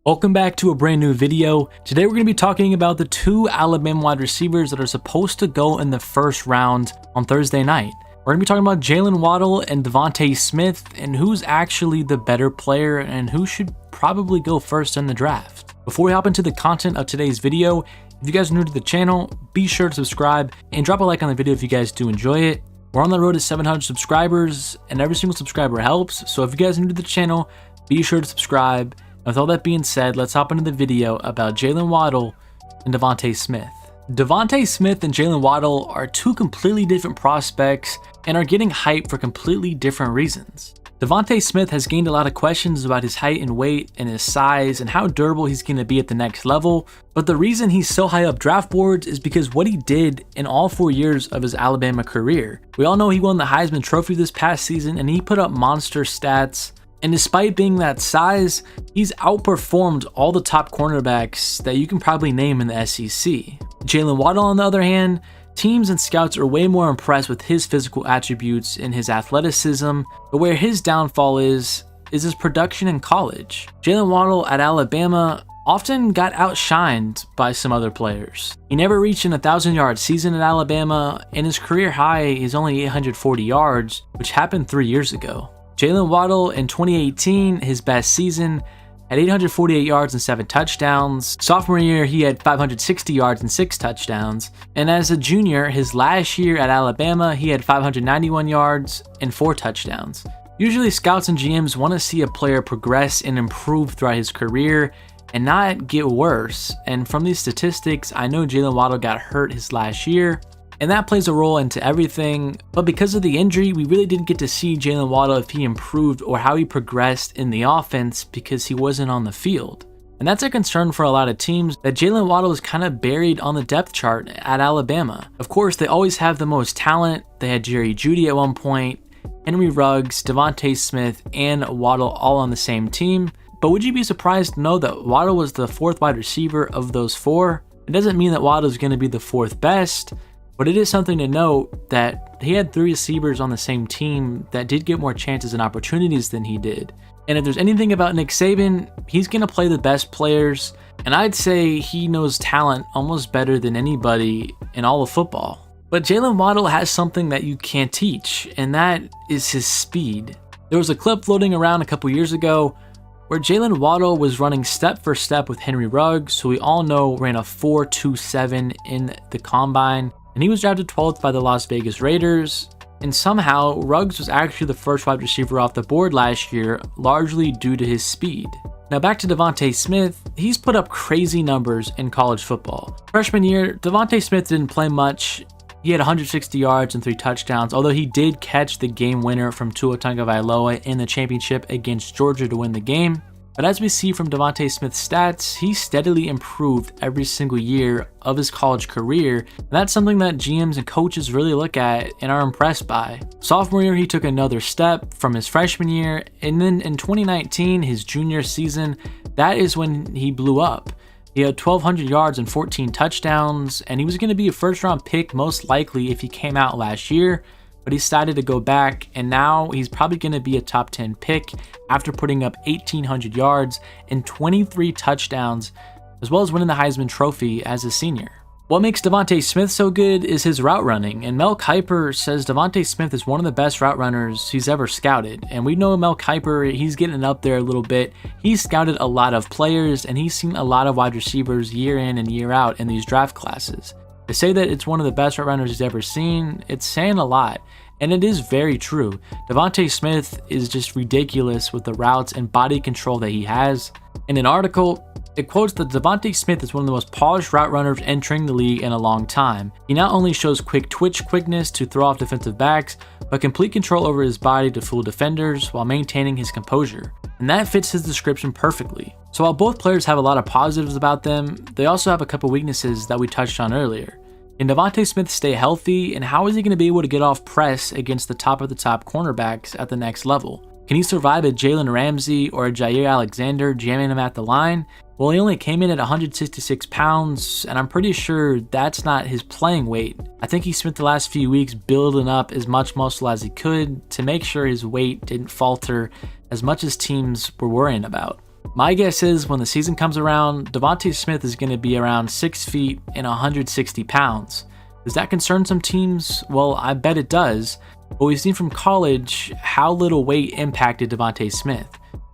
Welcome back to a brand new video. Today we're going to be talking about the two Alabama wide receivers that are supposed to go in the first round on Thursday night. We're going to be talking about Jaylen Waddle and DeVonta Smith and who's actually the better player and who should probably go first in the draft. Before we hop into the content of today's video, if you guys are new to the channel, be sure to subscribe and drop a like on the video if you guys do enjoy it. We're on the road to 700 subscribers and every single subscriber helps. So if you guys are new to the channel, be sure to subscribe. With all that being said, let's hop into the video about Jaylen Waddle and DeVonta Smith. DeVonta Smith and Jaylen Waddle are two completely different prospects and are getting hyped for completely different reasons. DeVonta Smith has gained a lot of questions about his height and weight and his size and how durable he's going to be at the next level, but the reason he's so high up draft boards is because what he did in all 4 years of his Alabama career. We all know he won the Heisman Trophy this past season and he put up monster stats. And despite being that size, he's outperformed all the top cornerbacks that you can probably name in the SEC. Jaylen Waddle, on the other hand, teams and scouts are way more impressed with his physical attributes and his athleticism, but where his downfall is his production in college. Jaylen Waddle at Alabama often got outshined by some other players. He never reached an 1,000-yard season at Alabama, and his career high is only 840 yards, which happened 3 years ago. Jaylen Waddle in 2018, his best season, had 848 yards and 7 touchdowns. Sophomore year, he had 560 yards and 6 touchdowns. And as a junior, his last year at Alabama, he had 591 yards and 4 touchdowns. Usually, scouts and GMs want to see a player progress and improve throughout his career and not get worse. And from these statistics, I know Jaylen Waddle got hurt his last year, and that plays a role into everything, but because of the injury, we really didn't get to see Jaylen Waddle if he improved or how he progressed in the offense because he wasn't on the field. And that's a concern for a lot of teams, that Jaylen Waddle is kind of buried on the depth chart at Alabama. Of course, they always have the most talent. They had Jerry Jeudy at one point, Henry Ruggs, DeVonta Smith, and Waddle all on the same team. But would you be surprised to know that Waddle was the 4th wide receiver of those 4? It doesn't mean that Waddle is going to be the 4th best, but it is something to note that he had 3 receivers on the same team that did get more chances and opportunities than he did. And if there's anything about Nick Saban, he's going to play the best players, and I'd say he knows talent almost better than anybody in all of football. But Jaylen Waddle has something that you can't teach, and that is his speed. There was a clip floating around a couple years ago where Jaylen Waddle was running step for step with Henry Ruggs, who we all know ran a 4.27 in the combine. And he was drafted 12th by the Las Vegas Raiders, and somehow Ruggs was actually the first wide receiver off the board last year, largely due to his speed. Now back to DeVonta Smith, he's put up crazy numbers in college football. Freshman year, DeVonta Smith didn't play much. He had 160 yards and 3 touchdowns, although he did catch the game winner from Tua Tagovailoa in the championship against Georgia to win the game. But as we see from DeVonta Smith's stats, he steadily improved every single year of his college career, and that's something that GMs and coaches really look at and are impressed by. Sophomore year, he took another step from his freshman year, and then in 2019, his junior season, that is when he blew up. He had 1,200 yards and 14 touchdowns, and he was going to be a first-round pick most likely if he came out last year, but he decided to go back, and now he's probably going to be a top 10 pick after putting up 1,800 yards and 23 touchdowns, as well as winning the Heisman Trophy as a senior. What makes DeVonta Smith so good is his route running, and Mel Kiper says DeVonta Smith is one of the best route runners he's ever scouted. And we know Mel Kiper, he's getting up there a little bit. He's scouted a lot of players, and he's seen a lot of wide receivers year in and year out in these draft classes. To say that it's one of the best route runners he's ever seen, it's saying a lot. And it is very true. DeVonta Smith is just ridiculous with the routes and body control that he has. In an article, it quotes that DeVonta Smith is one of the most polished route runners entering the league in a long time. He not only shows quick twitch quickness to throw off defensive backs, but complete control over his body to fool defenders while maintaining his composure. And that fits his description perfectly. So while both players have a lot of positives about them, they also have a couple weaknesses that we touched on earlier. Can DeVonta Smith stay healthy, and how is he going to be able to get off press against the top of the top cornerbacks at the next level? Can he survive a Jalen Ramsey or a Jair Alexander jamming him at the line? Well, he only came in at 166 pounds, and I'm pretty sure that's not his playing weight. I think he spent the last few weeks building up as much muscle as he could to make sure his weight didn't falter as much as teams were worrying about. My guess is when the season comes around, DeVonta Smith is going to be around 6 feet and 160 pounds. Does that concern some teams? Well, I bet it does. But we've seen from college how little weight impacted DeVonta Smith.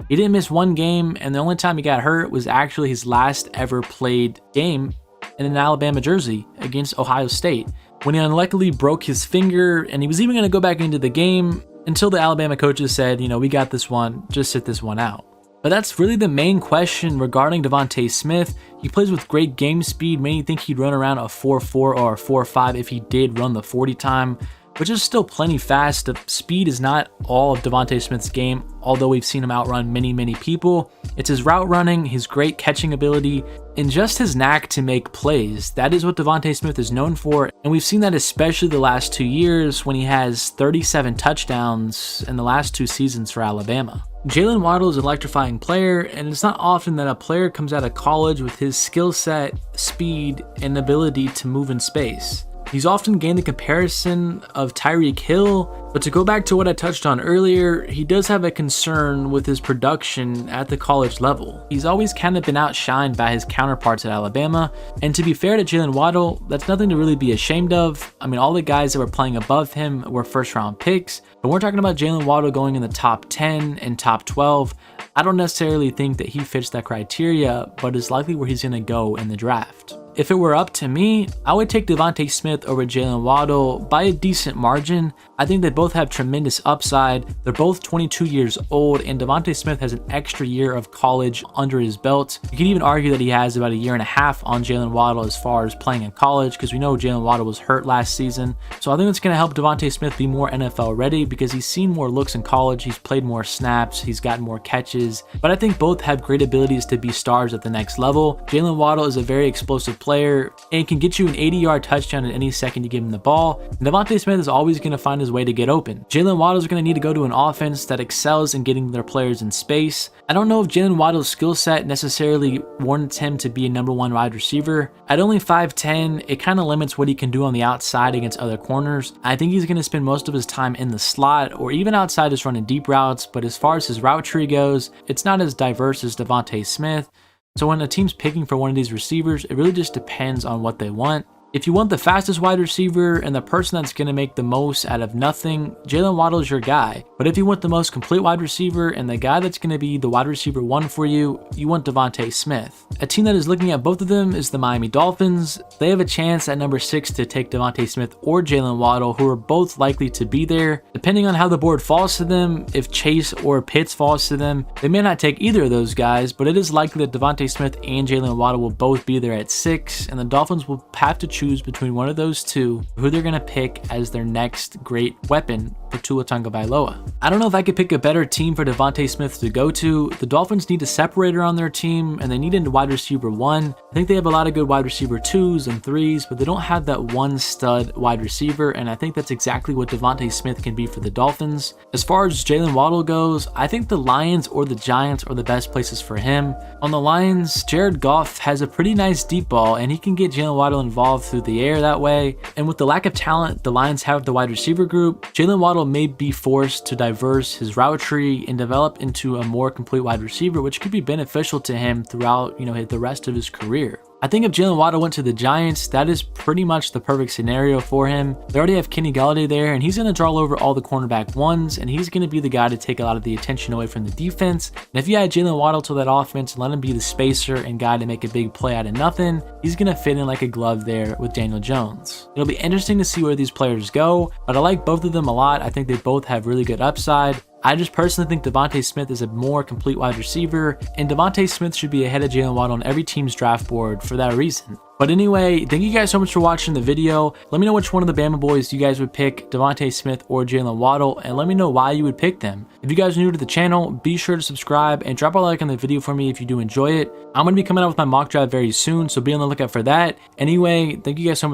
He didn't miss one game, and the only time he got hurt was actually his last ever played game in an Alabama jersey against Ohio State, when he unluckily broke his finger, and he was even going to go back into the game until the Alabama coaches said, we got this one, just sit this one out. But that's really the main question regarding DeVonta Smith. He plays with great game speed. Many think he'd run around a 4.4 or a 4.5 if he did run the 40 time, which is still plenty fast. The speed is not all of DeVonta Smith's game, although we've seen him outrun many people. It's his route running, his great catching ability, and just his knack to make plays. That is what DeVonta Smith is known for, and we've seen that especially the last 2 years when he has 37 touchdowns in the last 2 seasons for Alabama. Jaylen Waddle is an electrifying player, and it's not often that a player comes out of college with his skill set, speed, and ability to move in space. He's often gained the comparison of Tyreek Hill, but to go back to what I touched on earlier, he does have a concern with his production at the college level. He's always kind of been outshined by his counterparts at Alabama, and to be fair to Jaylen Waddle, that's nothing to really be ashamed of. I mean, all the guys that were playing above him were first round picks, but we're talking about Jaylen Waddle going in the top 10 and top 12. I don't necessarily think that he fits that criteria, but is likely where he's going to go in the draft. If it were up to me, I would take DeVonta Smith over Jaylen Waddle by a decent margin. I think they both have tremendous upside. They're both 22 years old, and DeVonta Smith has an extra year of college under his belt. You could even argue that he has about a year and a half on Jaylen Waddle as far as playing in college, because we know Jaylen Waddle was hurt last season. So I think it's going to help DeVonta Smith be more NFL ready because he's seen more looks in college, he's played more snaps, he's gotten more catches. But I think both have great abilities to be stars at the next level. Jaylen Waddle is a very explosive player and can get you an 80-yard touchdown at any second you give him the ball. And DeVonta Smith is always going to find his way to get open. Jaylen Waddle is going to need to go to an offense that excels in getting their players in space. I don't know if Jaylen Waddle's skill set necessarily warrants him to be a number 1 wide receiver. At only 5'10", it kind of limits what he can do on the outside against other corners. I think he's going to spend most of his time in the slot or even outside just running deep routes, but as far as his route tree goes, it's not as diverse as DeVonta Smith. So when a team's picking for one of these receivers, it really just depends on what they want. If you want the fastest wide receiver and the person that's going to make the most out of nothing, Jaylen Waddle is your guy. But if you want the most complete wide receiver and the guy that's going to be the wide receiver 1 for you, you want DeVonta Smith. A team that is looking at both of them is the Miami Dolphins. They have a chance at number 6 to take DeVonta Smith or Jaylen Waddle, who are both likely to be there. Depending on how the board falls to them, if Chase or Pitts falls to them, they may not take either of those guys, but it is likely that DeVonta Smith and Jaylen Waddle will both be there at 6, and the Dolphins will have to choose between one of those two who they're going to pick as their next great weapon for Tua Tagovailoa. I don't know if I could pick a better team for DeVonta Smith to go to. The Dolphins need a separator on their team, and they need a wide receiver 1. I think they have a lot of good wide receiver 2s and 3s, but they don't have that one stud wide receiver, and I think that's exactly what DeVonta Smith can be for the Dolphins. As far as Jaylen Waddle goes, I think the Lions or the Giants are the best places for him. On the Lions, Jared Goff has a pretty nice deep ball, and he can get Jaylen Waddle involved through the air that way. And with the lack of talent the Lions have with the wide receiver group, Jaylen Waddle may be forced to diverse his route tree and develop into a more complete wide receiver, which could be beneficial to him throughout, the rest of his career. I think if Jaylen Waddle went to the Giants, that is pretty much the perfect scenario for him. They already have Kenny Golladay there, and he's going to draw over all the cornerback 1s, and he's going to be the guy to take a lot of the attention away from the defense. And if you add Jaylen Waddle to that offense and let him be the spacer and guy to make a big play out of nothing, he's going to fit in like a glove there with Daniel Jones. It'll be interesting to see where these players go, but I like both of them a lot. I think they both have really good upside. I just personally think DeVonta Smith is a more complete wide receiver, and DeVonta Smith should be ahead of Jaylen Waddle on every team's draft board for that reason. But anyway, thank you guys so much for watching the video. Let me know which one of the Bama boys you guys would pick, DeVonta Smith or Jaylen Waddle, and let me know why you would pick them. If you guys are new to the channel, be sure to subscribe and drop a like on the video for me if you do enjoy it. I'm going to be coming out with my mock draft very soon, so be on the lookout for that. Anyway, thank you guys so much